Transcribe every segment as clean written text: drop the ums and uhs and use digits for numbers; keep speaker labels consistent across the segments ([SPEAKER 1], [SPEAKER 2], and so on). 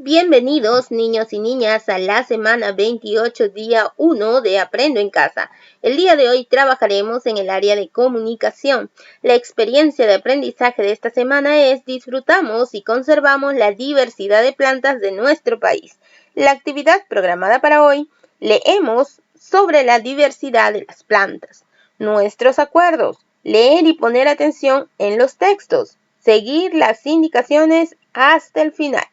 [SPEAKER 1] Bienvenidos niños y niñas a la semana 28, día 1 de Aprendo en Casa. El día de hoy trabajaremos en el área de comunicación. La experiencia de aprendizaje de esta semana es disfrutamos y conservamos la diversidad de plantas de nuestro país. La actividad programada para hoy, leemos sobre la diversidad de las plantas. Nuestros acuerdos, leer y poner atención en los textos, seguir las indicaciones hasta el final.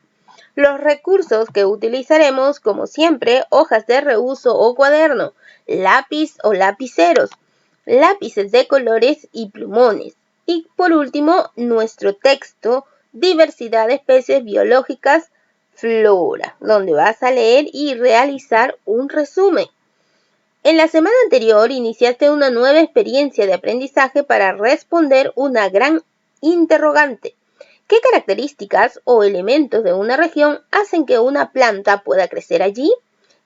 [SPEAKER 1] Los recursos que utilizaremos, como siempre, hojas de reuso o cuaderno, lápiz o lapiceros, lápices de colores y plumones. Y por último, nuestro texto, diversidad de especies biológicas, flora, donde vas a leer y realizar un resumen. En la semana anterior iniciaste una nueva experiencia de aprendizaje para responder una gran interrogante. ¿Qué características o elementos de una región hacen que una planta pueda crecer allí?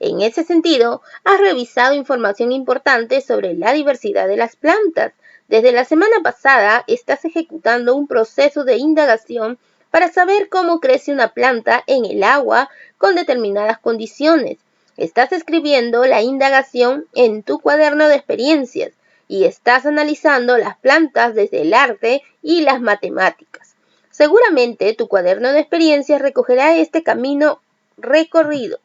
[SPEAKER 1] En ese sentido, has revisado información importante sobre la diversidad de las plantas. Desde la semana pasada estás ejecutando un proceso de indagación para saber cómo crece una planta en el agua con determinadas condiciones. Estás escribiendo la indagación en tu cuaderno de experiencias y estás analizando las plantas desde el arte y las matemáticas. Seguramente tu cuaderno de experiencias recogerá este camino recorrido.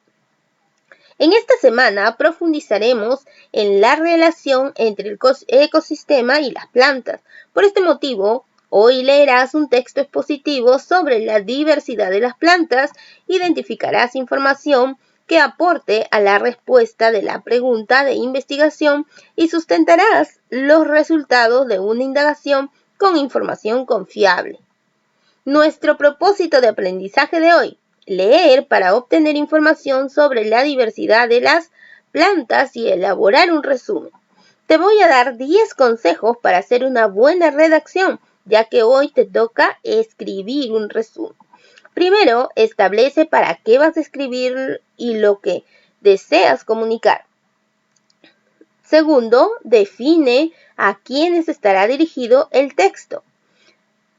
[SPEAKER 1] En esta semana profundizaremos en la relación entre el ecosistema y las plantas. Por este motivo, hoy leerás un texto expositivo sobre la diversidad de las plantas, identificarás información que aporte a la respuesta de la pregunta de investigación y sustentarás los resultados de una indagación con información confiable. Nuestro propósito de aprendizaje de hoy, leer para obtener información sobre la diversidad de las plantas y elaborar un resumen. Te voy a dar 10 consejos para hacer una buena redacción, ya que hoy te toca escribir un resumen. Primero, establece para qué vas a escribir y lo que deseas comunicar. Segundo, define a quiénes estará dirigido el texto.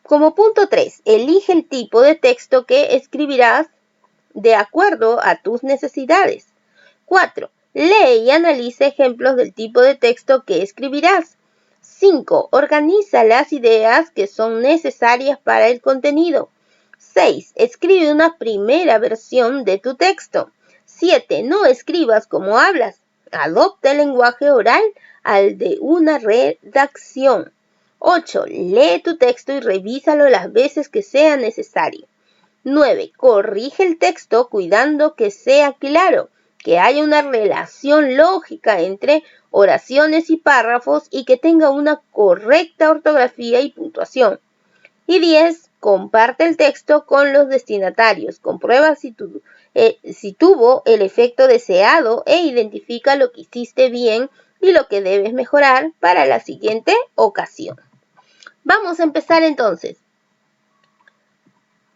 [SPEAKER 1] Como punto 3, elige el tipo de texto que escribirás de acuerdo a tus necesidades. 4. Lee y analiza ejemplos del tipo de texto que escribirás. 5. Organiza las ideas que son necesarias para el contenido. 6. Escribe una primera versión de tu texto. 7. No escribas como hablas. Adopta el lenguaje oral al de una redacción. 8. Lee tu texto y revísalo las veces que sea necesario. 9. Corrige el texto cuidando que sea claro, que haya una relación lógica entre oraciones y párrafos y que tenga una correcta ortografía y puntuación. Y 10. Comparte el texto con los destinatarios. Comprueba si tuvo el efecto deseado e identifica lo que hiciste bien y lo que debes mejorar para la siguiente ocasión. Vamos a empezar entonces.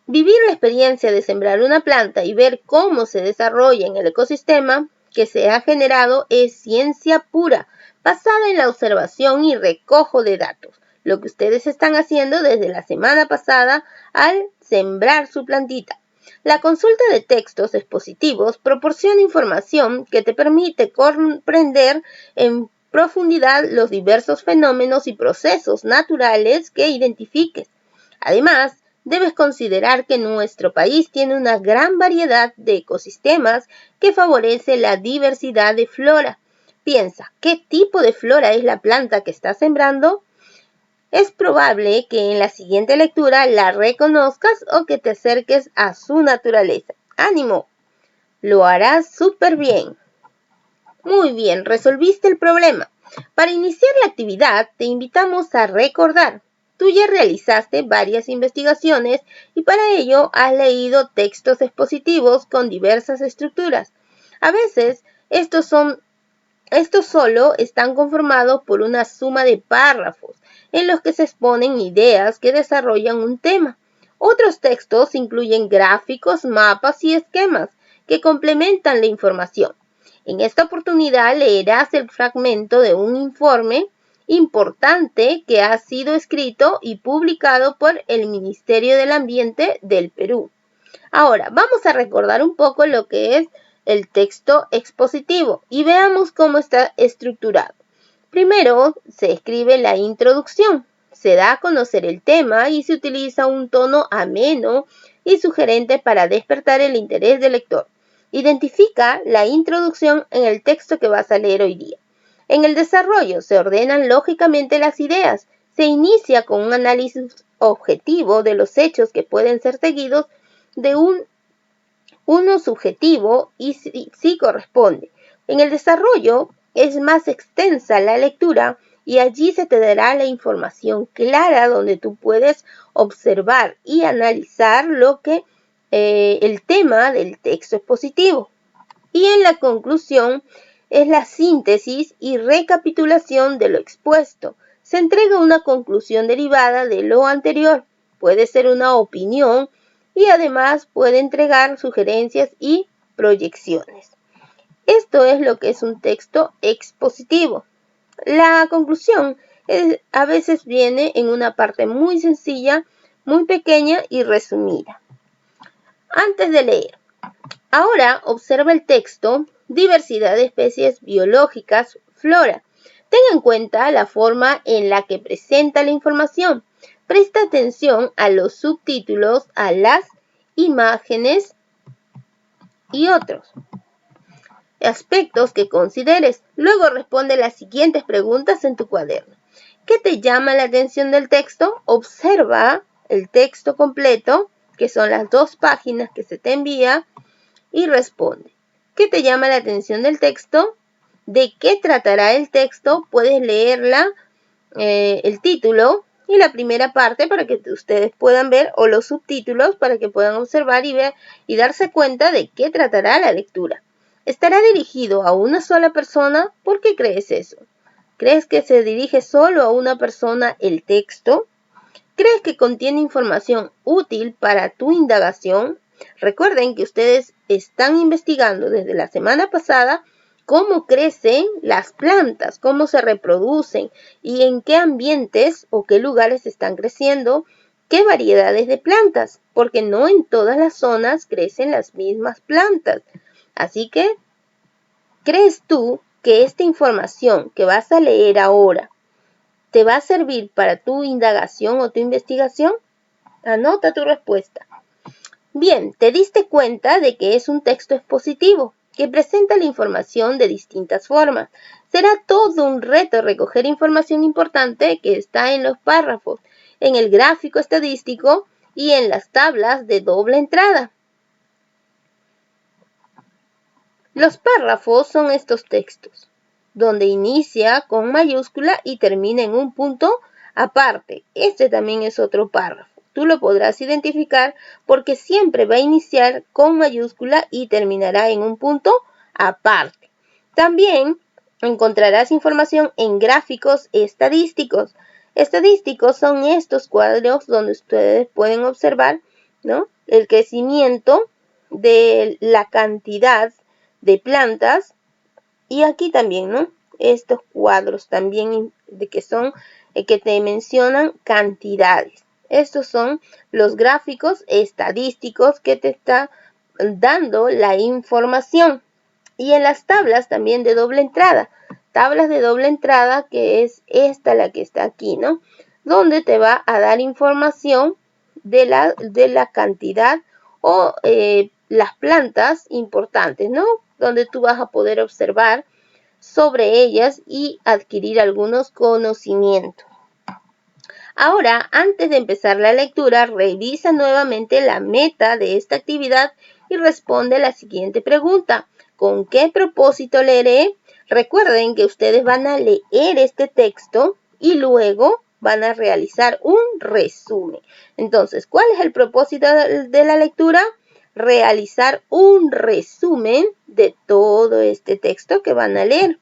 [SPEAKER 1] Vivir la experiencia de sembrar una planta y ver cómo se desarrolla en el ecosistema que se ha generado es ciencia pura, basada en la observación y recojo de datos. Lo que ustedes están haciendo desde la semana pasada al sembrar su plantita. La consulta de textos expositivos proporciona información que te permite comprender en profundidad los diversos fenómenos y procesos naturales que identifiques. Además, debes considerar que nuestro país tiene una gran variedad de ecosistemas que favorece la diversidad de flora. Piensa, ¿qué tipo de flora es la planta que estás sembrando? Es probable que en la siguiente lectura la reconozcas o que te acerques a su naturaleza. ¡Ánimo! Lo harás súper bien. Muy bien, resolviste el problema. Para iniciar la actividad, te invitamos a recordar. Tú ya realizaste varias investigaciones y para ello has leído textos expositivos con diversas estructuras. A veces, estos solo están conformados por una suma de párrafos en los que se exponen ideas que desarrollan un tema. Otros textos incluyen gráficos, mapas y esquemas que complementan la información. En esta oportunidad leerás el fragmento de un informe importante que ha sido escrito y publicado por el Ministerio del Ambiente del Perú. Ahora, vamos a recordar un poco lo que es el texto expositivo y veamos cómo está estructurado. Primero se escribe la introducción, se da a conocer el tema y se utiliza un tono ameno y sugerente para despertar el interés del lector. Identifica la introducción en el texto que vas a leer hoy día. En el desarrollo se ordenan lógicamente las ideas, se inicia con un análisis objetivo de los hechos que pueden ser seguidos de uno subjetivo y si corresponde. En el desarrollo es más extensa la lectura y allí se te dará la información clara donde tú puedes observar y analizar lo que el tema del texto expositivo. Y en la conclusión es la síntesis y recapitulación de lo expuesto. Se entrega una conclusión derivada de lo anterior. Puede ser una opinión y además puede entregar sugerencias y proyecciones. Esto es lo que es un texto expositivo. La conclusión a veces viene en una parte muy sencilla, muy pequeña y resumida. Antes de leer, ahora observa el texto, diversidad de especies biológicas, flora. Tenga en cuenta la forma en la que presenta la información. Presta atención a los subtítulos, a las imágenes y otros aspectos que consideres. Luego responde las siguientes preguntas en tu cuaderno. ¿Qué te llama la atención del texto? Observa el texto completo, que son las 2 páginas que se te envía, y responde. ¿Qué te llama la atención del texto? ¿De qué tratará el texto? Puedes leerla, el título y la primera parte para que ustedes puedan ver, o los subtítulos para que puedan observar y ver y darse cuenta de qué tratará la lectura. ¿Estará dirigido a una sola persona? ¿Por qué crees eso? ¿Crees que se dirige solo a una persona el texto? ¿Crees que contiene información útil para tu indagación? Recuerden que ustedes están investigando desde la semana pasada cómo crecen las plantas, cómo se reproducen y en qué ambientes o qué lugares están creciendo, qué variedades de plantas, porque no en todas las zonas crecen las mismas plantas. Así que, ¿crees tú que esta información que vas a leer ahora te va a servir para tu indagación o tu investigación? Anota tu respuesta. Bien, te diste cuenta de que es un texto expositivo que presenta la información de distintas formas. Será todo un reto recoger información importante que está en los párrafos, en el gráfico estadístico y en las tablas de doble entrada. Los párrafos son estos textos, donde inicia con mayúscula y termina en un punto aparte. Este también es otro párrafo. Tú lo podrás identificar porque siempre va a iniciar con mayúscula y terminará en un punto aparte. También encontrarás información en gráficos estadísticos. Estadísticos son estos cuadros donde ustedes pueden observar, ¿no?, el crecimiento de la cantidad de plantas, y aquí también, ¿no?, estos cuadros también de que son que te mencionan cantidades. Estos son los gráficos estadísticos que te está dando la información. Y en las tablas también de doble entrada, tablas de doble entrada, que es esta la que está aquí, ¿no?, donde te va a dar información de la cantidad o las plantas importantes, ¿no?, donde tú vas a poder observar sobre ellas y adquirir algunos conocimientos. Ahora, antes de empezar la lectura, revisa nuevamente la meta de esta actividad y responde la siguiente pregunta. ¿Con qué propósito leeré? Recuerden que ustedes van a leer este texto y luego van a realizar un resumen. Entonces, ¿cuál es el propósito de la lectura? Realizar un resumen de todo este texto que van a leer.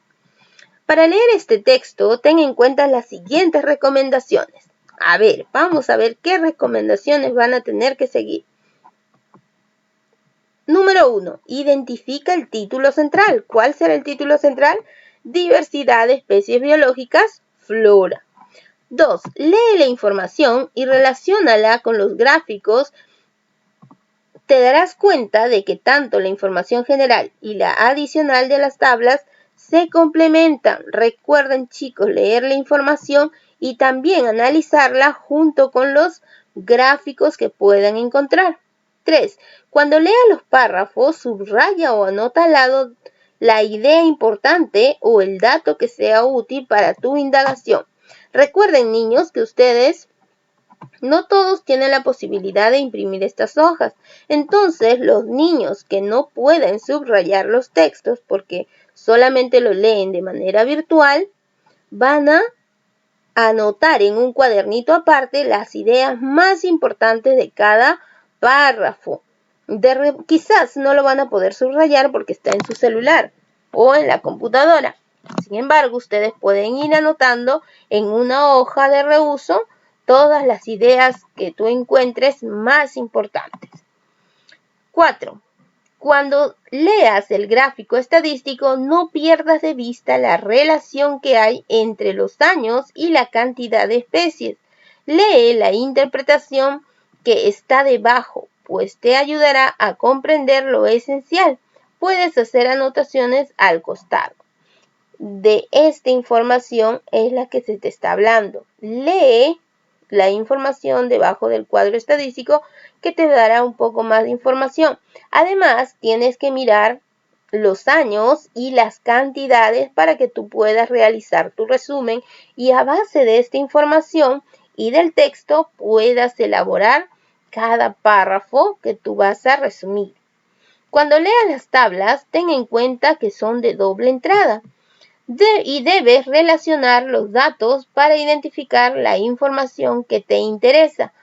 [SPEAKER 1] Para leer este texto, ten en cuenta las siguientes recomendaciones. A ver, vamos a ver qué recomendaciones van a tener que seguir. Número 1. Identifica el título central. ¿Cuál será el título central? Diversidad de especies biológicas, flora. 2. Lee la información y relaciónala con los gráficos. te darás cuenta de que tanto la información general y la adicional de las tablas se complementan. Recuerden, chicos, leer la información y también analizarla junto con los gráficos que puedan encontrar. 3. Cuando lea los párrafos, subraya o anota al lado la idea importante o el dato que sea útil para tu indagación. Recuerden, niños, que ustedes no todos tienen la posibilidad de imprimir estas hojas. Entonces, los niños que no pueden subrayar los textos porque solamente lo leen de manera virtual, van a anotar en un cuadernito aparte las ideas más importantes de cada párrafo. Quizás no lo van a poder subrayar porque está en su celular o en la computadora. Sin embargo, ustedes pueden ir anotando en una hoja de reuso todas las ideas que tú encuentres más importantes. 4. Cuando leas el gráfico estadístico, no pierdas de vista la relación que hay entre los años y la cantidad de especies. Lee la interpretación que está debajo, pues te ayudará a comprender lo esencial. Puedes hacer anotaciones al costado. De esta información es la que se te está hablando. Lee la información debajo del cuadro estadístico que te dará un poco más de información. Además, tienes que mirar los años y las cantidades para que tú puedas realizar tu resumen y a base de esta información y del texto puedas elaborar cada párrafo que tú vas a resumir. Cuando leas las tablas, ten en cuenta que son de doble entrada. Y debes relacionar los datos para identificar la información que te interesa.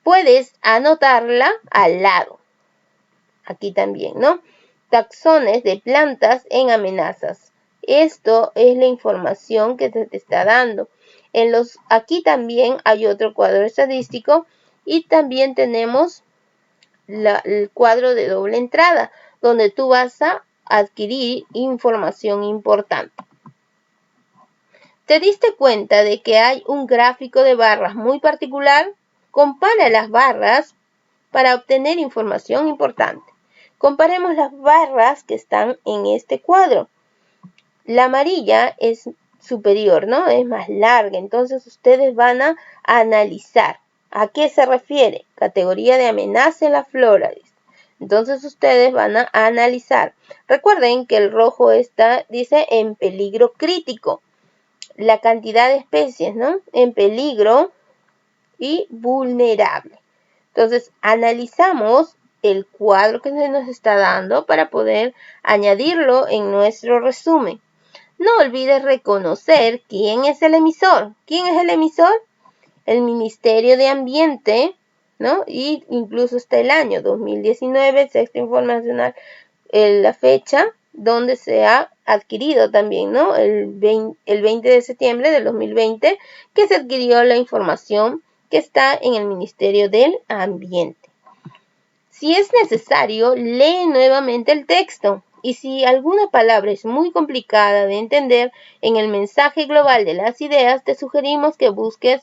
[SPEAKER 1] Puedes anotarla al lado. Aquí también, ¿no? Taxones de plantas en amenazas. Esto es la información que se te está dando. Aquí también hay otro cuadro estadístico y también tenemos el cuadro de doble entrada, donde tú vas a adquirir información importante. ¿Te diste cuenta de que hay un gráfico de barras muy particular? Compara las barras para obtener información importante. Comparemos las barras que están en este cuadro. La amarilla es superior, ¿no? Es más larga. Entonces ustedes van a analizar. ¿A qué se refiere? Categoría de amenaza en la flora. Entonces ustedes van a analizar. Recuerden que el rojo dice en peligro crítico. La cantidad de especies, ¿no? En peligro y vulnerable. Entonces, analizamos el cuadro que se nos está dando para poder añadirlo en nuestro resumen. No olvides reconocer quién es el emisor. ¿Quién es el emisor? El Ministerio de Ambiente, ¿no? Y incluso está el año 2019, sexto informacional, la fecha donde se ha adquirido también, ¿no? El 20 de septiembre del 2020, que se adquirió la información que está en el Ministerio del Ambiente. Si es necesario, lee nuevamente el texto. Y si alguna palabra es muy complicada de entender en el mensaje global de las ideas, te sugerimos que busques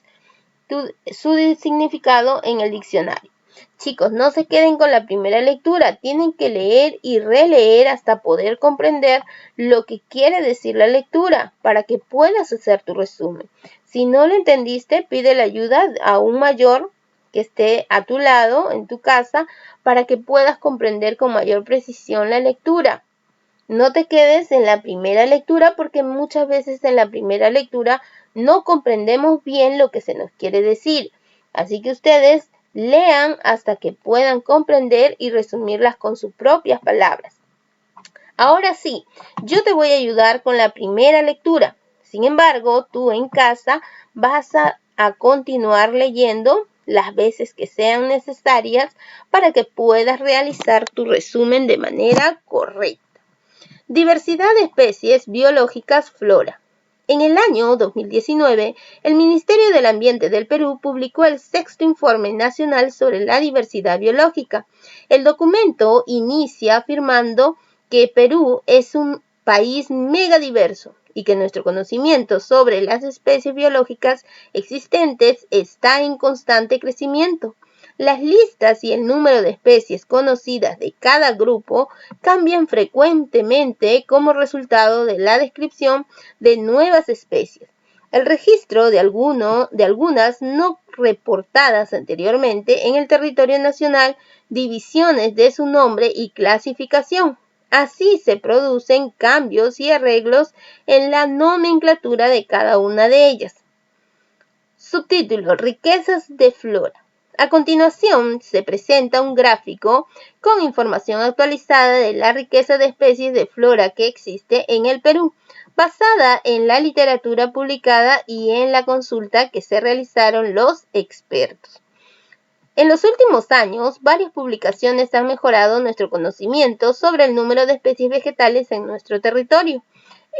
[SPEAKER 1] su significado en el diccionario. Chicos, no se queden con la primera lectura, tienen que leer y releer hasta poder comprender lo que quiere decir la lectura para que puedas hacer tu resumen. Si no lo entendiste, pide la ayuda a un mayor que esté a tu lado en tu casa para que puedas comprender con mayor precisión la lectura. No te quedes en la primera lectura porque muchas veces en la primera lectura no comprendemos bien lo que se nos quiere decir. Así que ustedes lean hasta que puedan comprender y resumirlas con sus propias palabras. Ahora sí, yo te voy a ayudar con la primera lectura. Sin embargo, tú en casa vas a continuar leyendo las veces que sean necesarias para que puedas realizar tu resumen de manera correcta. Diversidad de especies biológicas flora. En el año 2019, el Ministerio del Ambiente del Perú publicó el sexto Informe Nacional sobre la Diversidad Biológica. El documento inicia afirmando que Perú es un país megadiverso y que nuestro conocimiento sobre las especies biológicas existentes está en constante crecimiento. Las listas y el número de especies conocidas de cada grupo cambian frecuentemente como resultado de la descripción de nuevas especies. El registro de algunas no reportadas anteriormente en el territorio nacional, divisiones de su nombre y clasificación. Así se producen cambios y arreglos en la nomenclatura de cada una de ellas. Subtítulo: Riquezas de flora. A continuación se presenta un gráfico con información actualizada de la riqueza de especies de flora que existe en el Perú, basada en la literatura publicada y en la consulta que se realizaron los expertos. En los últimos años, varias publicaciones han mejorado nuestro conocimiento sobre el número de especies vegetales en nuestro territorio.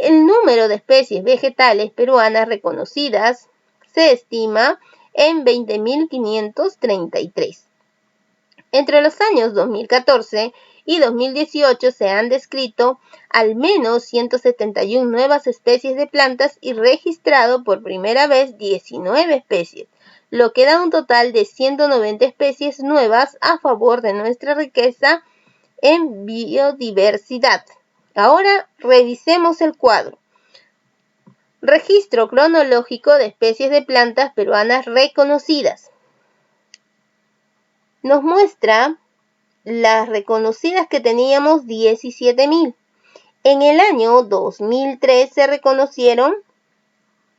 [SPEAKER 1] El número de especies vegetales peruanas reconocidas se estima en 20.533. Entre los años 2014 y 2018 se han descrito al menos 171 nuevas especies de plantas y registrado por primera vez 19 especies, lo que da un total de 190 especies nuevas a favor de nuestra riqueza en biodiversidad. Ahora revisemos el cuadro. Registro cronológico de especies de plantas peruanas reconocidas. Nos muestra las reconocidas que teníamos 17.000. En el año 2003 se reconocieron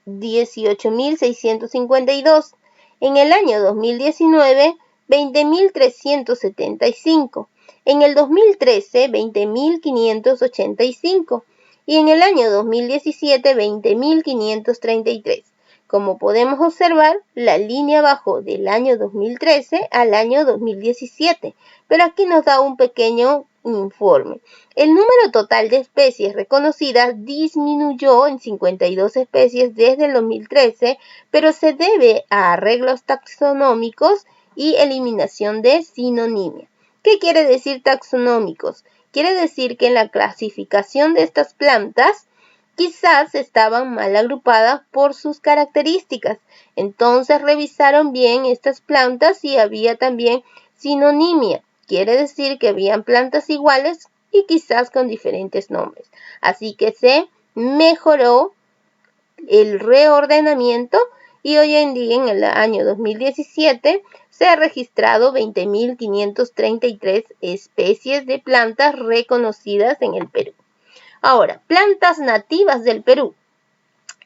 [SPEAKER 1] 18.652. En el año 2019, 20.375. En el 2013, 20.585. Y en el año 2017, 20.533. Como podemos observar, la línea bajó del año 2013 al año 2017, pero aquí nos da un pequeño informe. El número total de especies reconocidas disminuyó en 52 especies desde el 2013, pero se debe a arreglos taxonómicos y eliminación de sinonimia. ¿Qué quiere decir taxonómicos? Quiere decir que en la clasificación de estas plantas quizás estaban mal agrupadas por sus características. Entonces revisaron bien estas plantas y había también sinonimia. Quiere decir que habían plantas iguales y quizás con diferentes nombres. Así que se mejoró el reordenamiento y hoy en día, en el año 2017, se ha registrado 20.533 especies de plantas reconocidas en el Perú. Ahora, plantas nativas del Perú.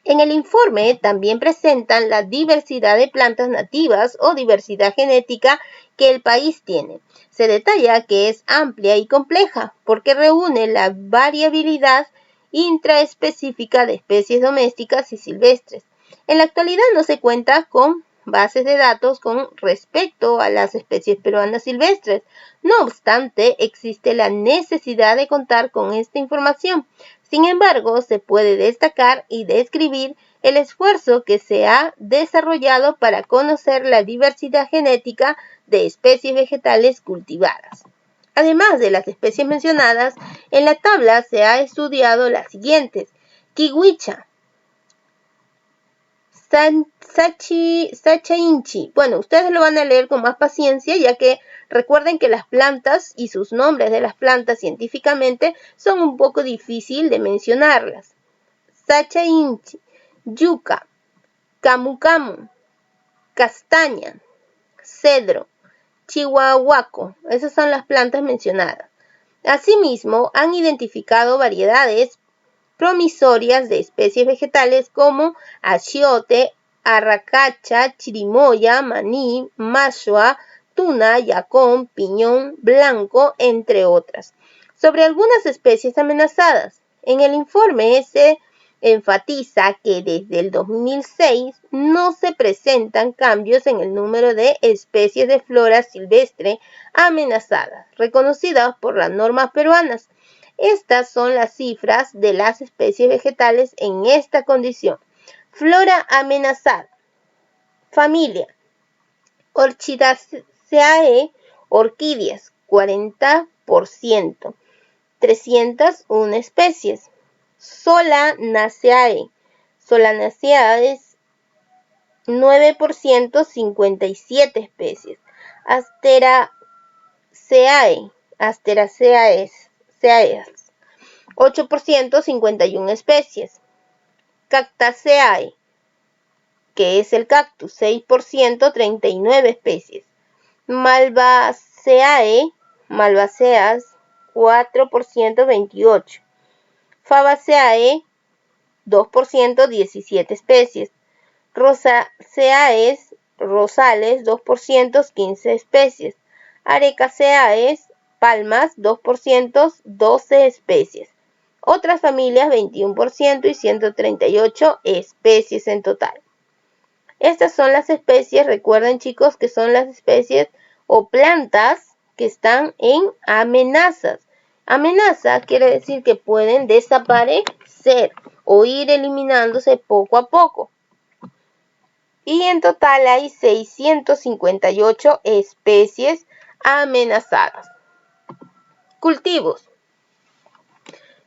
[SPEAKER 1] En el informe también presentan la diversidad de plantas nativas o diversidad genética que el país tiene. Se detalla que es amplia y compleja porque reúne la variabilidad intraespecífica de especies domésticas y silvestres. En la actualidad no se cuenta con bases de datos con respecto a las especies peruanas silvestres. No obstante, existe la necesidad de contar con esta información. Sin embargo, se puede destacar y describir el esfuerzo que se ha desarrollado para conocer la diversidad genética de especies vegetales cultivadas. Además de las especies mencionadas, en la tabla se ha estudiado las siguientes: kiwicha, sachainchi. Bueno, ustedes lo van a leer con más paciencia, ya que recuerden que las plantas y sus nombres de las plantas científicamente son un poco difícil de mencionarlas. Sachainchi, yuca, camu camu, castaña, cedro, chihuahuaco. Esas son las plantas mencionadas. Asimismo, han identificado variedades promisorias de especies vegetales como achiote, arracacha, chirimoya, maní, mashua, tuna, yacón, piñón blanco, entre otras. Sobre algunas especies amenazadas, en el informe se enfatiza que desde el 2006 no se presentan cambios en el número de especies de flora silvestre amenazadas, reconocidas por las normas peruanas. Estas son las cifras de las especies vegetales en esta condición. Flora amenazada. Familia: Orchidaceae, orquídeas, 40%, 301 especies. Solanaceae, 9%, 57 especies. Asteraceae, 8%, 51 especies. Cactaceae, que es el cactus, 6%, 39 especies. Malvaceae, malvaceas, 4%, 28. Fabaceae, 2%, 17 especies. Rosaceae, rosales, 2%, 15 especies. Arecaceae, palmas, 2%, 12 especies. Otras familias, 21% y 138 especies en total. Estas son las especies, recuerden chicos, que son las especies o plantas que están en amenazas. Amenaza quiere decir que pueden desaparecer o ir eliminándose poco a poco. Y en total hay 658 especies amenazadas. Cultivos.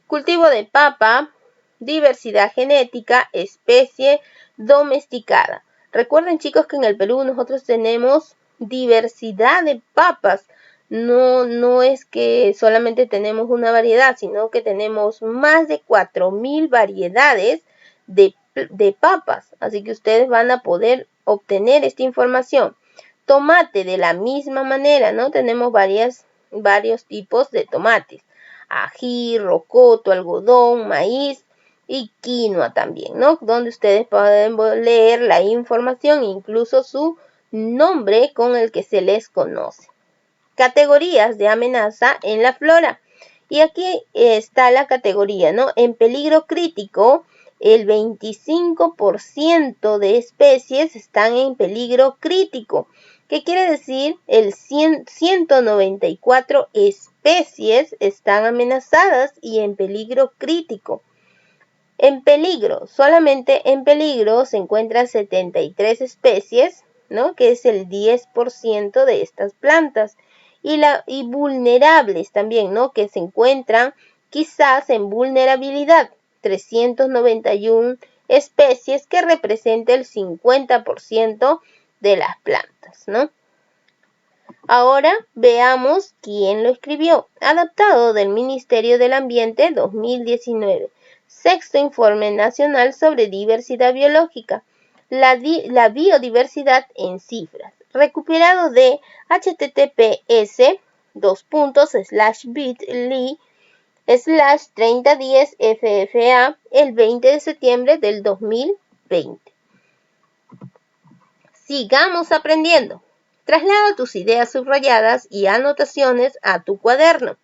[SPEAKER 1] Cultivo de papa, diversidad genética, especie domesticada. Recuerden chicos que en el Perú nosotros tenemos diversidad de papas. No es que solamente tenemos una variedad, sino que tenemos más de 4.000 variedades de papas. Así que ustedes van a poder obtener esta información. Tomate de la misma manera, ¿no? Tenemos varios tipos de tomates. Ají, rocoto, algodón, maíz y quinoa también, ¿no? Donde ustedes pueden leer la información, incluso su nombre con el que se les conoce. Categorías de amenaza en la flora. Y aquí está la categoría, ¿no? En peligro crítico, el 25% de especies están en peligro crítico. ¿Qué quiere decir? 194 especies están amenazadas y en peligro crítico. En peligro, solamente en peligro se encuentran 73 especies, ¿no? Que es el 10% de estas plantas. Y vulnerables también, ¿no? Que se encuentran quizás en vulnerabilidad. 391 especies que representa el 50% de las plantas, ¿no? Ahora veamos quién lo escribió. Adaptado del Ministerio del Ambiente 2019. Sexto Informe Nacional sobre Diversidad Biológica. La biodiversidad en cifras. Recuperado de https://bit.ly/3010FFA el 20 de septiembre del 2020. Sigamos aprendiendo. Traslada tus ideas subrayadas y anotaciones a tu cuaderno.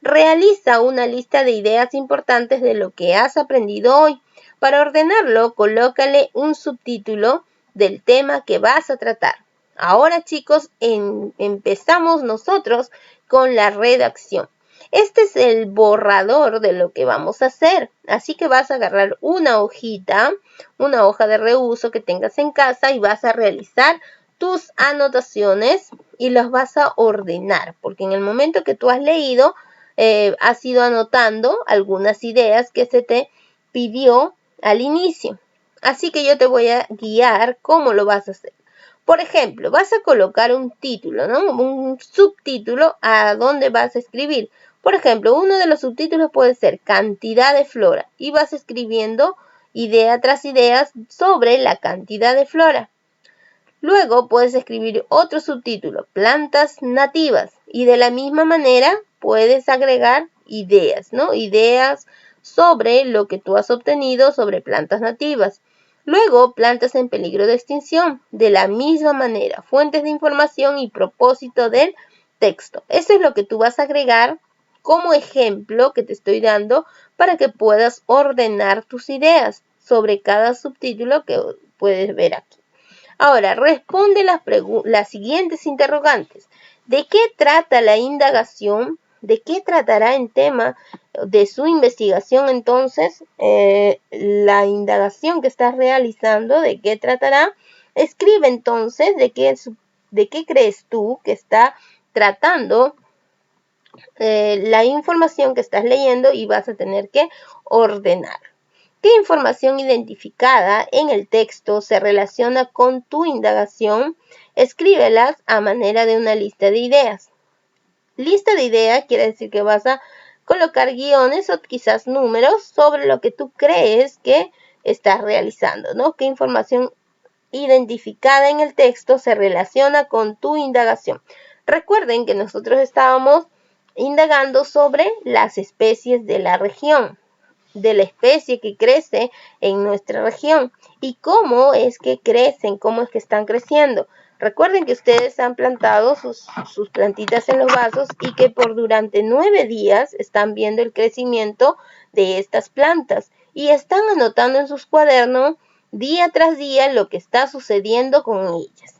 [SPEAKER 1] Realiza una lista de ideas importantes de lo que has aprendido hoy. Para ordenarlo, colócale un subtítulo del tema que vas a tratar. Ahora, chicos, empezamos nosotros con la redacción. Este es el borrador de lo que vamos a hacer. Así que vas a agarrar una hojita, una hoja de reuso que tengas en casa y vas a realizar tus anotaciones y las vas a ordenar. Porque en el momento que tú has leído, has ido anotando algunas ideas que se te pidió al inicio. Así que yo te voy a guiar cómo lo vas a hacer. Por ejemplo, vas a colocar un título, ¿no? Un subtítulo a donde vas a escribir. Por ejemplo, uno de los subtítulos puede ser cantidad de flora y vas escribiendo idea tras idea sobre la cantidad de flora. Luego puedes escribir otro subtítulo, plantas nativas, y de la misma manera puedes agregar ideas, ¿no? Ideas sobre lo que tú has obtenido sobre plantas nativas. Luego, plantas en peligro de extinción, de la misma manera, fuentes de información y propósito del texto. Eso es lo que tú vas a agregar como ejemplo que te estoy dando para que puedas ordenar tus ideas sobre cada subtítulo que puedes ver aquí. Ahora, responde las siguientes interrogantes. ¿De qué trata la indagación? ¿De qué tratará en tema de su investigación entonces? La indagación que estás realizando, ¿de qué tratará? Escribe entonces de qué crees tú que está tratando la información que estás leyendo y vas a tener que ordenar. ¿Qué información identificada en el texto se relaciona con tu indagación? Escríbelas a manera de una lista de ideas. Lista de ideas quiere decir que vas a colocar guiones o quizás números sobre lo que tú crees que estás realizando, ¿no? ¿Qué información identificada en el texto se relaciona con tu indagación? Recuerden que nosotros estábamos indagando sobre las especies de la región, de la especie que crece en nuestra región y cómo es que crecen, cómo es que están creciendo. Recuerden que ustedes han plantado sus plantitas en los vasos y que durante 9 días están viendo el crecimiento de estas plantas y están anotando en sus cuadernos día tras día lo que está sucediendo con ellas.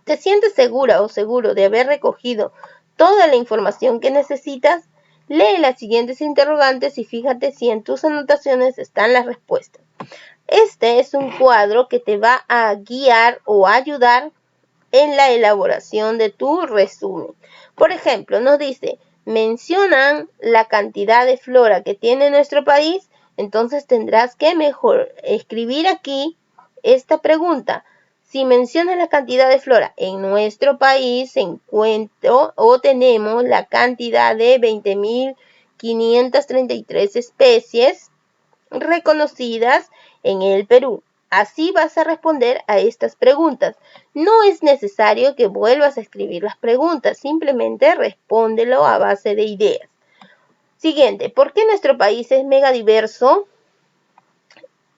[SPEAKER 1] ¿Te sientes segura o seguro de haber recogido toda la información que necesitas? Lee las siguientes interrogantes y fíjate si en tus anotaciones están las respuestas. Este es un cuadro que te va a guiar o ayudar en la elaboración de tu resumen. Por ejemplo, nos dice, mencionan la cantidad de flora que tiene nuestro país, entonces tendrás que mejor escribir aquí esta pregunta. Si mencionas la cantidad de flora en nuestro país, se encuentra o tenemos la cantidad de 20.533 especies reconocidas en el Perú. Así vas a responder a estas preguntas. No es necesario que vuelvas a escribir las preguntas, simplemente respóndelo a base de ideas. Siguiente, ¿por qué nuestro país es megadiverso?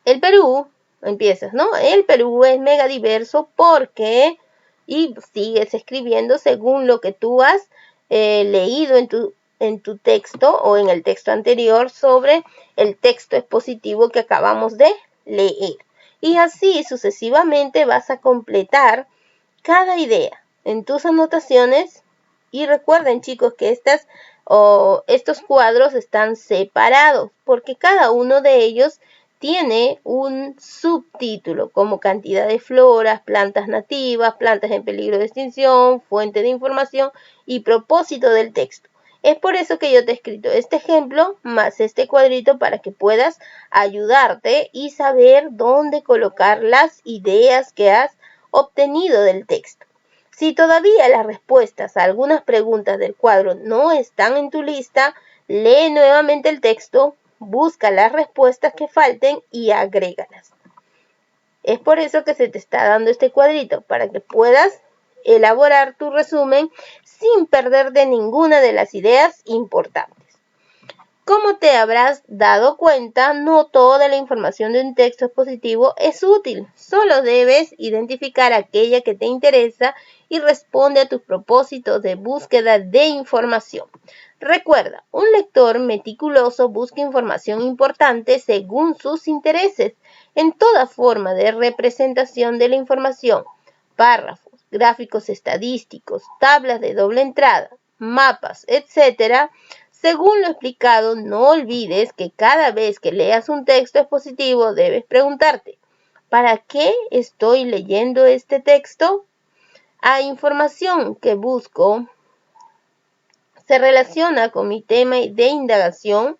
[SPEAKER 1] El Perú, empiezas, ¿no? El Perú es megadiverso porque, y sigues escribiendo según lo que tú has leído en tu texto o en el texto anterior sobre el texto expositivo que acabamos de leer. Y así sucesivamente vas a completar cada idea en tus anotaciones. Y recuerden, chicos, que estos cuadros están separados porque cada uno de ellos tiene un subtítulo como cantidad de floras, plantas nativas, plantas en peligro de extinción, fuente de información y propósito del texto. Es por eso que yo te he escrito este ejemplo más este cuadrito para que puedas ayudarte y saber dónde colocar las ideas que has obtenido del texto. Si todavía las respuestas a algunas preguntas del cuadro no están en tu lista, lee nuevamente el texto, busca las respuestas que falten y agrégalas. Es por eso que se te está dando este cuadrito, para que puedas elaborar tu resumen sin perder de ninguna de las ideas importantes. Como te habrás dado cuenta, no toda la información de un texto expositivo es útil. Solo debes identificar aquella que te interesa y responde a tus propósitos de búsqueda de información. Recuerda, un lector meticuloso busca información importante según sus intereses. En toda forma de representación de la información, párrafos, gráficos estadísticos, tablas de doble entrada, mapas, etc., según lo explicado, no olvides que cada vez que leas un texto expositivo debes preguntarte, ¿para qué estoy leyendo este texto? ¿A información que busco se relaciona con mi tema de indagación?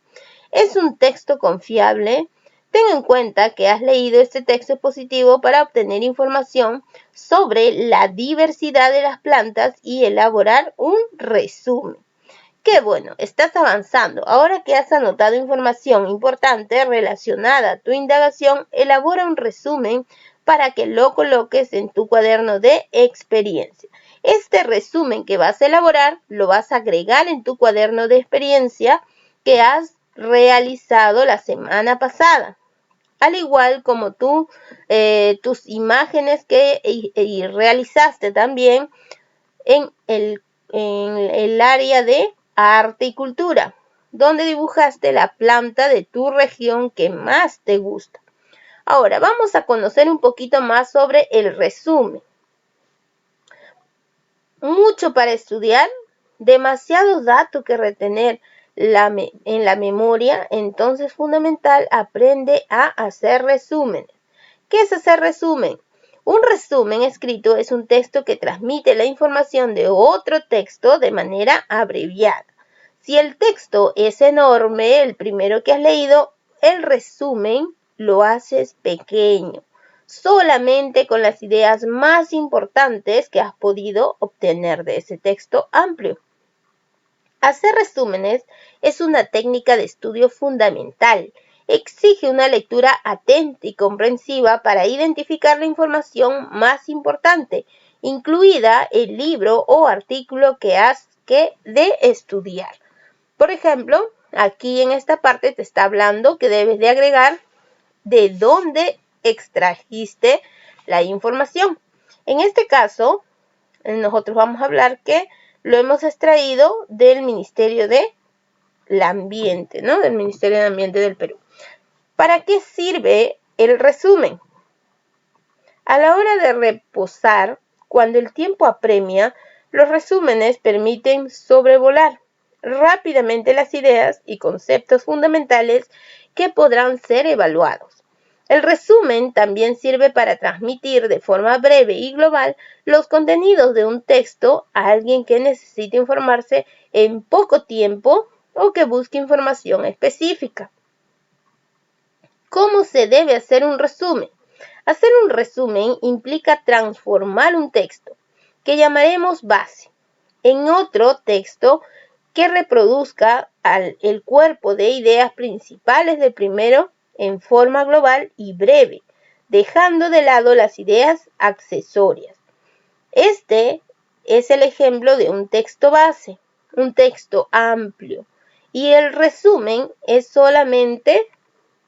[SPEAKER 1] ¿Es un texto confiable? Ten en cuenta que has leído este texto expositivo para obtener información sobre la diversidad de las plantas y elaborar un resumen. ¡Qué bueno! Estás avanzando. Ahora que has anotado información importante relacionada a tu indagación, elabora un resumen para que lo coloques en tu cuaderno de experiencia. Este resumen que vas a elaborar lo vas a agregar en tu cuaderno de experiencia que has realizado la semana pasada. Al igual como tus imágenes que realizaste también en el área de arte y cultura, donde dibujaste la planta de tu región que más te gusta. Ahora vamos a conocer un poquito más sobre el resumen. Mucho para estudiar, demasiados datos que retener en la memoria, entonces es fundamental aprende a hacer resúmenes. ¿Qué es hacer resumen? Un resumen escrito es un texto que transmite la información de otro texto de manera abreviada. Si el texto es enorme, el primero que has leído, el resumen lo haces pequeño. solamente con las ideas más importantes que has podido obtener de ese texto amplio. Hacer resúmenes es una técnica de estudio fundamental. Exige una lectura atenta y comprensiva para identificar la información más importante, incluida el libro o artículo que has de estudiar. Por ejemplo, aquí en esta parte te está hablando que debes de agregar de dónde extrajiste la información. En este caso, nosotros vamos a hablar que lo hemos extraído del Ministerio del Ambiente, ¿no? Del Ministerio de Ambiente del Perú. ¿Para qué sirve el resumen? A la hora de reposar, cuando el tiempo apremia, los resúmenes permiten sobrevolar rápidamente las ideas y conceptos fundamentales que podrán ser evaluados. El resumen también sirve para transmitir de forma breve y global los contenidos de un texto a alguien que necesite informarse en poco tiempo o que busque información específica. ¿Cómo se debe hacer un resumen? Hacer un resumen implica transformar un texto, que llamaremos base, en otro texto que reproduzca el cuerpo de ideas principales del primero en forma global y breve, dejando de lado las ideas accesorias. Este es el ejemplo de un texto base, un texto amplio, y el resumen es solamente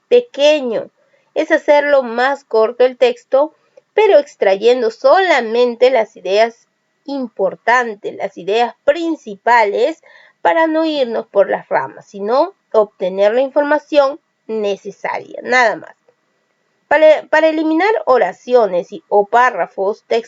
[SPEAKER 1] pequeño, es hacerlo más corto el texto, pero extrayendo solamente las ideas importantes, las ideas principales, para no irnos por las ramas, sino obtener la información necesaria, nada más. Para eliminar oraciones o párrafos del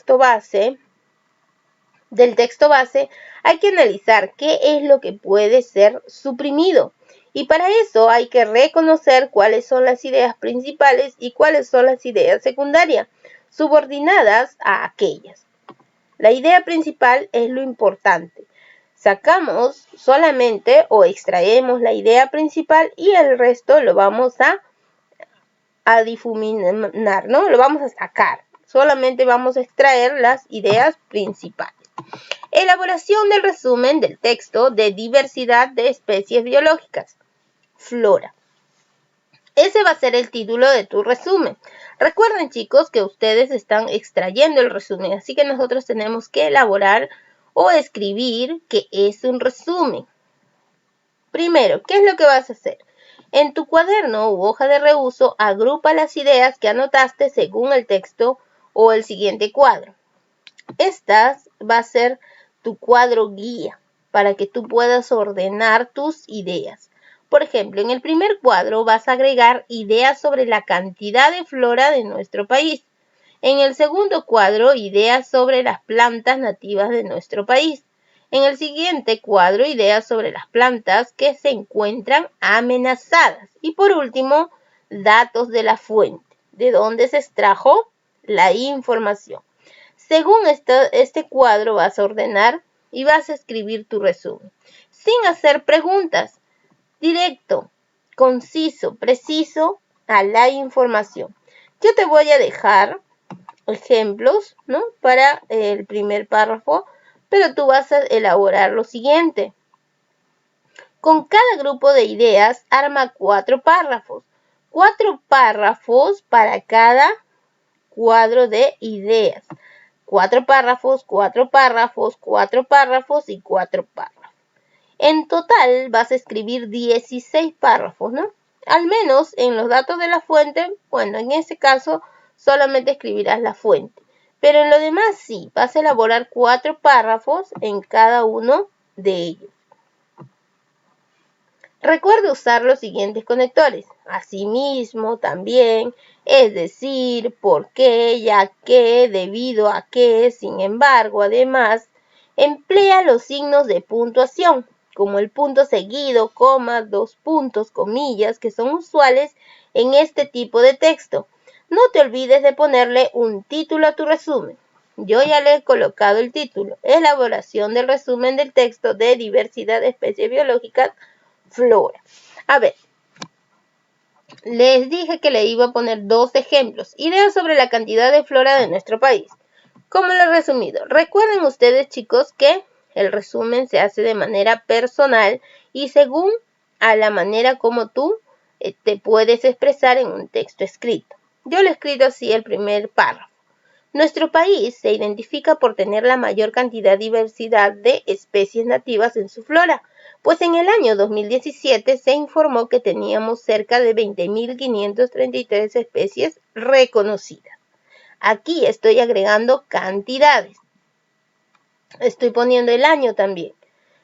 [SPEAKER 1] texto base, hay que analizar qué es lo que puede ser suprimido. Y para eso hay que reconocer cuáles son las ideas principales y cuáles son las ideas secundarias, subordinadas a aquellas. La idea principal es lo importante. Sacamos solamente o extraemos la idea principal y el resto lo vamos a difuminar, ¿no? Lo vamos a sacar. Solamente vamos a extraer las ideas principales. Elaboración del resumen del texto de diversidad de especies biológicas. Flora. Ese va a ser el título de tu resumen. Recuerden, chicos, que ustedes están extrayendo el resumen, así que nosotros tenemos que elaborar o escribir qué es un resumen. Primero, ¿qué es lo que vas a hacer? En tu cuaderno u hoja de reuso, agrupa las ideas que anotaste según el texto o el siguiente cuadro. Estas va a ser tu cuadro guía para que tú puedas ordenar tus ideas. Por ejemplo, en el primer cuadro vas a agregar ideas sobre la cantidad de flora de nuestro país. En el segundo cuadro, ideas sobre las plantas nativas de nuestro país. En el siguiente cuadro, ideas sobre las plantas que se encuentran amenazadas. Y por último, datos de la fuente, de dónde se extrajo la información. Según este cuadro vas a ordenar y vas a escribir tu resumen, sin hacer preguntas, directo, conciso, preciso a la información. Yo te voy a dejar ejemplos, ¿no? Para el primer párrafo, pero tú vas a elaborar lo siguiente. Con cada grupo de ideas, arma 4 párrafos. 4 párrafos para cada cuadro de ideas. 4 párrafos, 4 párrafos, 4 párrafos y 4 párrafos. En total vas a escribir 16 párrafos, ¿no? Al menos en los datos de la fuente, bueno, en este caso solamente escribirás la fuente. Pero en lo demás sí, vas a elaborar 4 párrafos en cada uno de ellos. Recuerde usar los siguientes conectores. Asimismo, también, es decir, por qué, ya que, debido a que, sin embargo, además, emplea los signos de puntuación, como el punto seguido, coma, 2 puntos, comillas, que son usuales en este tipo de texto. No te olvides de ponerle un título a tu resumen. Yo ya le he colocado el título, elaboración del resumen del texto de diversidad de especies biológicas, flora. A ver, Les dije que le iba a poner 2 ejemplos, ideas sobre la cantidad de flora de nuestro país. Como lo he resumido, recuerden ustedes, chicos, que el resumen se hace de manera personal y según a la manera como tú te puedes expresar en un texto escrito. Yo lo he escrito así el primer párrafo. Nuestro país se identifica por tener la mayor cantidad de diversidad de especies nativas en su flora, pues en el año 2017 se informó que teníamos cerca de 20.533 especies reconocidas. Aquí estoy agregando cantidades. Estoy poniendo el año también.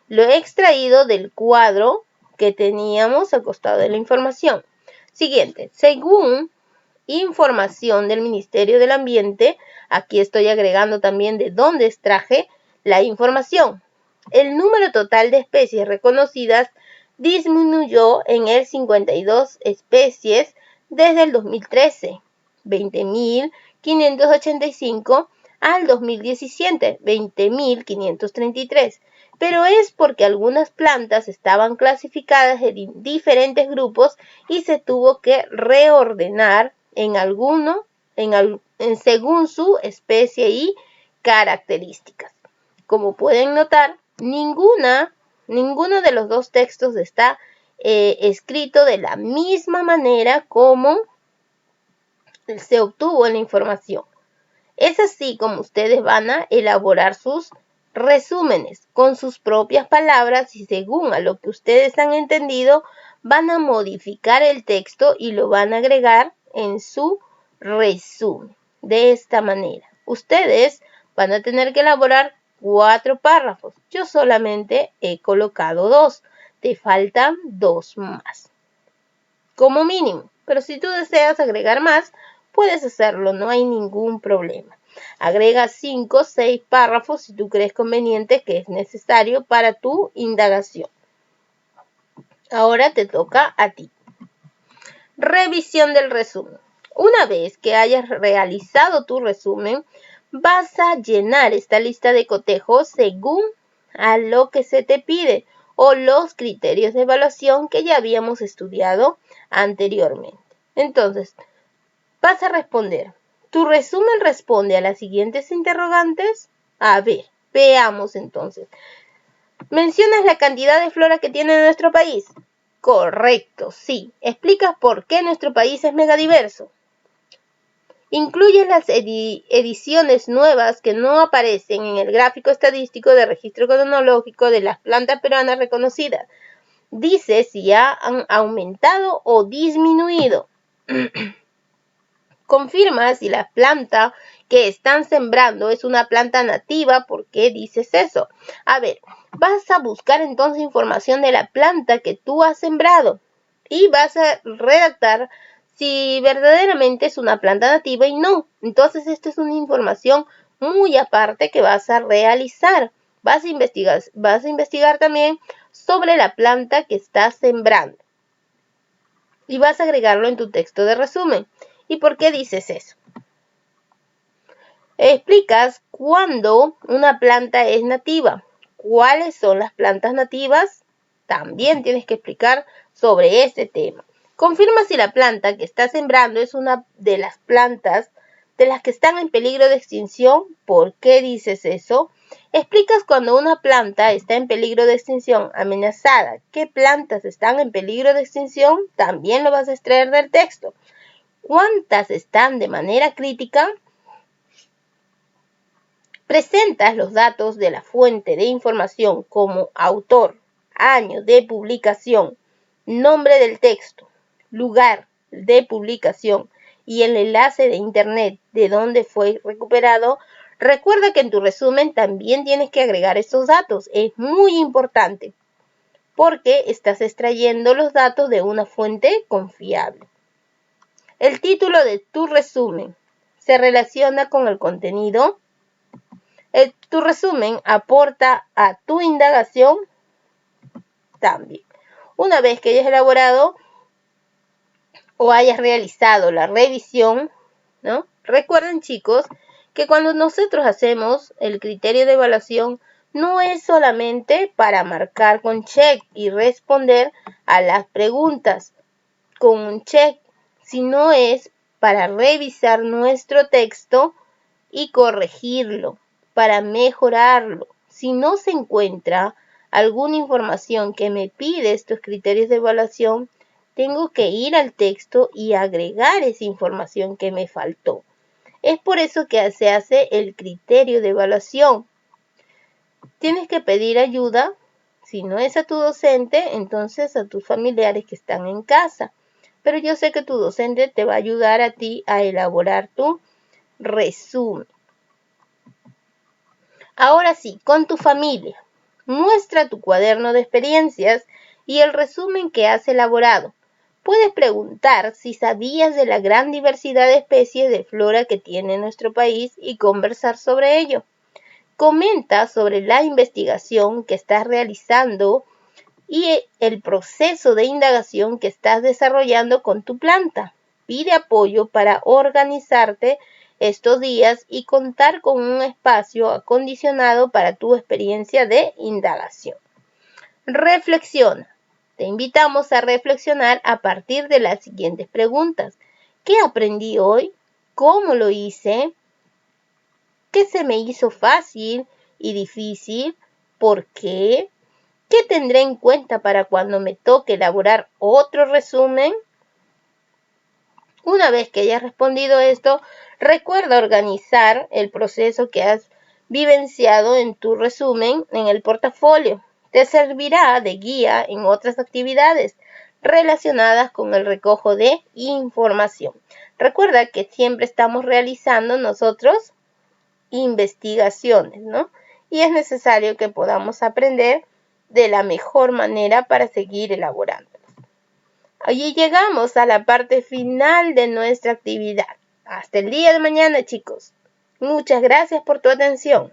[SPEAKER 1] Lo he extraído del cuadro que teníamos al costado de la información. Siguiente, según información del Ministerio del Ambiente, aquí estoy agregando también de dónde extraje la información. El número total de especies reconocidas disminuyó en el 52 especies desde el 2013, 20.585, al 2017, 20.533. Pero es porque algunas plantas estaban clasificadas en diferentes grupos y se tuvo que reordenar según su especie y características. Como pueden notar, ninguno de los dos textos está escrito de la misma manera como se obtuvo la información. Es así como ustedes van a elaborar sus resúmenes con sus propias palabras y según a lo que ustedes han entendido, van a modificar el texto y lo van a agregar en su resumen. De esta manera, ustedes van a tener que elaborar 4 párrafos. Yo solamente he colocado 2. Te faltan 2 más, como mínimo. Pero si tú deseas agregar más, puedes hacerlo, no hay ningún problema. Agrega 5 o 6 párrafos si tú crees conveniente que es necesario para tu indagación. Ahora te toca a ti. Revisión del resumen. Una vez que hayas realizado tu resumen, vas a llenar esta lista de cotejos según a lo que se te pide o los criterios de evaluación que ya habíamos estudiado anteriormente. Entonces, vas a responder. ¿Tu resumen responde a las siguientes interrogantes? A ver, veamos entonces. ¿Mencionas la cantidad de flora que tiene nuestro país? Correcto, sí. ¿Explicas por qué nuestro país es megadiverso? ¿Incluyes las ediciones nuevas que no aparecen en el gráfico estadístico de registro cronológico de las plantas peruanas reconocidas? Dice si han aumentado o disminuido. Confirma si la planta que están sembrando es una planta nativa. ¿Por qué dices eso? A ver, vas a buscar entonces información de la planta que tú has sembrado y vas a redactar si verdaderamente es una planta nativa y no. Entonces, esta es una información muy aparte que vas a realizar. Vas a investigar también sobre la planta que estás sembrando y vas a agregarlo en tu texto de resumen. ¿Y por qué dices eso? Explicas cuándo una planta es nativa. ¿Cuáles son las plantas nativas? También tienes que explicar sobre ese tema. Confirma si la planta que estás sembrando es una de las plantas de las que están en peligro de extinción. ¿Por qué dices eso? Explicas cuando una planta está en peligro de extinción, amenazada. ¿Qué plantas están en peligro de extinción? También lo vas a extraer del texto. ¿Cuántas están de manera crítica? Presentas los datos de la fuente de información como autor, año de publicación, nombre del texto, lugar de publicación y el enlace de internet de donde fue recuperado. Recuerda que en tu resumen también tienes que agregar estos datos. Es muy importante porque estás extrayendo los datos de una fuente confiable. El título de tu resumen se relaciona con el contenido. Tu resumen aporta a tu indagación también. Una vez que hayas elaborado o hayas realizado la revisión, ¿no? Recuerden, chicos, que cuando nosotros hacemos el criterio de evaluación, no es solamente para marcar con check y responder a las preguntas con un check, sino es para revisar nuestro texto y corregirlo, para mejorarlo. Si no se encuentra alguna información que me pide estos criterios de evaluación, tengo que ir al texto y agregar esa información que me faltó. Es por eso que se hace el criterio de evaluación. Tienes que pedir ayuda, si no es a tu docente, entonces a tus familiares que están en casa. Pero yo sé que tu docente te va a ayudar a ti a elaborar tu resumen. Ahora sí, con tu familia. Muestra tu cuaderno de experiencias y el resumen que has elaborado. Puedes preguntar si sabías de la gran diversidad de especies de flora que tiene nuestro país y conversar sobre ello. Comenta sobre la investigación que estás realizando y el proceso de indagación que estás desarrollando con tu planta. Pide apoyo para organizarte estos días y contar con un espacio acondicionado para tu experiencia de indagación. Reflexiona. Te invitamos a reflexionar a partir de las siguientes preguntas. ¿Qué aprendí hoy? ¿Cómo lo hice? ¿Qué se me hizo fácil y difícil? ¿Por qué? ¿Qué tendré en cuenta para cuando me toque elaborar otro resumen? Una vez que hayas respondido esto, recuerda organizar el proceso que has vivenciado en tu resumen en el portafolio. Te servirá de guía en otras actividades relacionadas con el recojo de información. Recuerda que siempre estamos realizando nosotros investigaciones, ¿no? Y es necesario que podamos aprender de la mejor manera para seguir elaborando. Allí llegamos a la parte final de nuestra actividad. Hasta el día de mañana, chicos. Muchas gracias por tu atención.